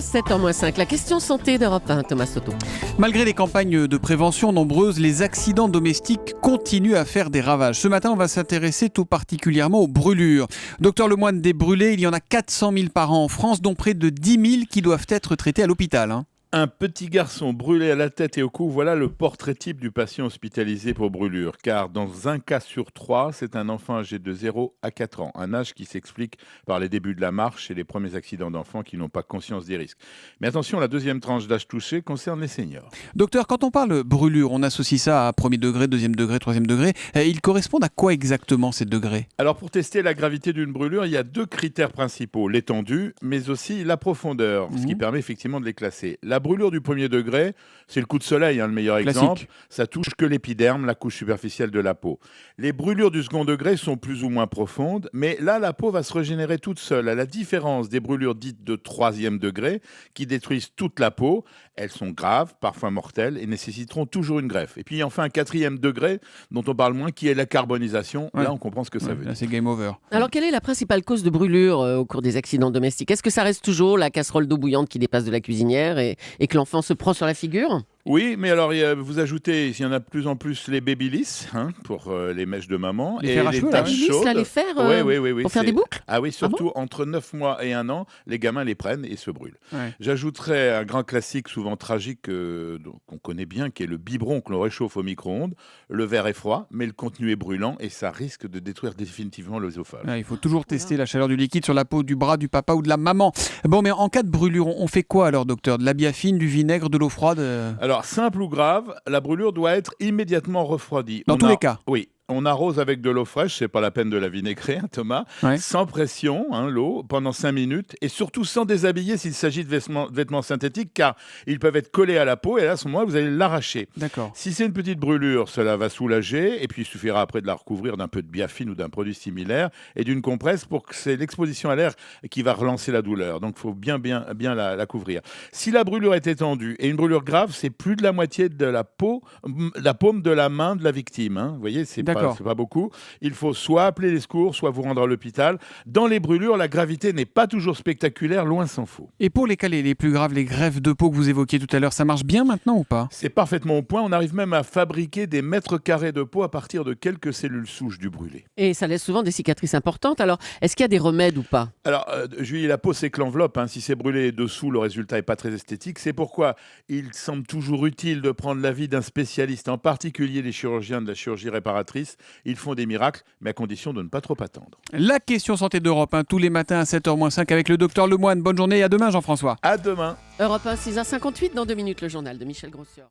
À 7h-5, la question santé d'Europe 1, Thomas Soto. Malgré les campagnes de prévention nombreuses, les accidents domestiques continuent à faire des ravages. Ce matin, on va s'intéresser tout particulièrement aux brûlures. Docteur Lemoine, des brûlés, il y en a 400 000 par an en France, dont près de 10 000 qui doivent être traités à l'hôpital. Un petit garçon brûlé à la tête et au cou, voilà le portrait type du patient hospitalisé pour brûlure. Car dans un cas sur 3, c'est un enfant âgé de 0 à 4 ans. Un âge qui s'explique par les débuts de la marche et les premiers accidents d'enfants qui n'ont pas conscience des risques. Mais attention, la deuxième tranche d'âge touchée concerne les seniors. Docteur, quand on parle brûlure, on associe ça à premier degré, deuxième degré, troisième degré. Ils correspondent à quoi exactement ces degrés ? Alors pour tester la gravité d'une brûlure, il y a 2 critères principaux. L'étendue, mais aussi la profondeur, ce qui permet effectivement de les classer. La brûlure du premier degré, c'est le coup de soleil, le meilleur exemple. Ça touche que l'épiderme, la couche superficielle de la peau. Les brûlures du second degré sont plus ou moins profondes, mais là, la peau va se régénérer toute seule. À la différence des brûlures dites de troisième degré, qui détruisent toute la peau, elles sont graves, parfois mortelles, et nécessiteront toujours une greffe. Et puis enfin, un quatrième degré, dont on parle moins, qui est la carbonisation. Ouais. Là, on comprend ce que ça veut dire. Là, c'est game over. Alors, quelle est la principale cause de brûlure au cours des accidents domestiques ? Est-ce que ça reste toujours la casserole d'eau bouillante qui dépasse de la cuisinière et que l'enfant se prend sur la figure ? Oui, mais alors vous ajoutez, il y en a de plus en plus les babyliss pour les mèches de maman. Les fers à cheveux, taches chaudes. Là, les fers Oui, pour faire des boucles ? Ah oui, surtout entre 9 mois et 1 an, les gamins les prennent et se brûlent. Ouais. J'ajouterais un grand classique souvent tragique qu'on connaît bien, qui est le biberon que l'on réchauffe au micro-ondes. Le verre est froid, mais le contenu est brûlant et ça risque de détruire définitivement l'œsophage. Il faut toujours tester la chaleur du liquide sur la peau du bras du papa ou de la maman. Bon, mais en cas de brûlure, on fait quoi alors, docteur ? De la biafine, du vinaigre, de l'eau froide Alors, simple ou grave, la brûlure doit être immédiatement refroidie. Dans tous les cas ? Oui. On arrose avec de l'eau fraîche, c'est pas la peine de la vinaigrer, Thomas, sans pression, l'eau, pendant 5 minutes, et surtout sans déshabiller s'il s'agit de vêtements synthétiques, car ils peuvent être collés à la peau, et là, à ce moment-là, vous allez l'arracher. D'accord. Si c'est une petite brûlure, cela va soulager, et puis il suffira après de la recouvrir d'un peu de biafine ou d'un produit similaire, et d'une compresse pour que c'est l'exposition à l'air qui va relancer la douleur. Donc, il faut bien la couvrir. Si la brûlure est étendue, et une brûlure grave, c'est plus de la moitié de la paume de la main de la victime. Vous voyez, c'est pas beaucoup. Il faut soit appeler les secours, soit vous rendre à l'hôpital. Dans les brûlures, la gravité n'est pas toujours spectaculaire, loin s'en faut. Et pour les cas les plus graves, les greffes de peau que vous évoquiez tout à l'heure, ça marche bien maintenant ou pas ? C'est parfaitement au point. On arrive même à fabriquer des mètres carrés de peau à partir de quelques cellules souches du brûlé. Et ça laisse souvent des cicatrices importantes. Alors, est-ce qu'il y a des remèdes ou pas ? Alors, Julie, la peau, c'est que l'enveloppe. Si c'est brûlé dessous, le résultat n'est pas très esthétique. C'est pourquoi il semble toujours utile de prendre l'avis d'un spécialiste, en particulier les chirurgiens de la chirurgie réparatrice. Ils font des miracles, mais à condition de ne pas trop attendre. La question santé d'Europe 1, tous les matins à 7h-5 avec le docteur Lemoine. Bonne journée et à demain, Jean-François. À demain. Europe 1, 6h58, dans 2 minutes, le journal de Michel Grossior.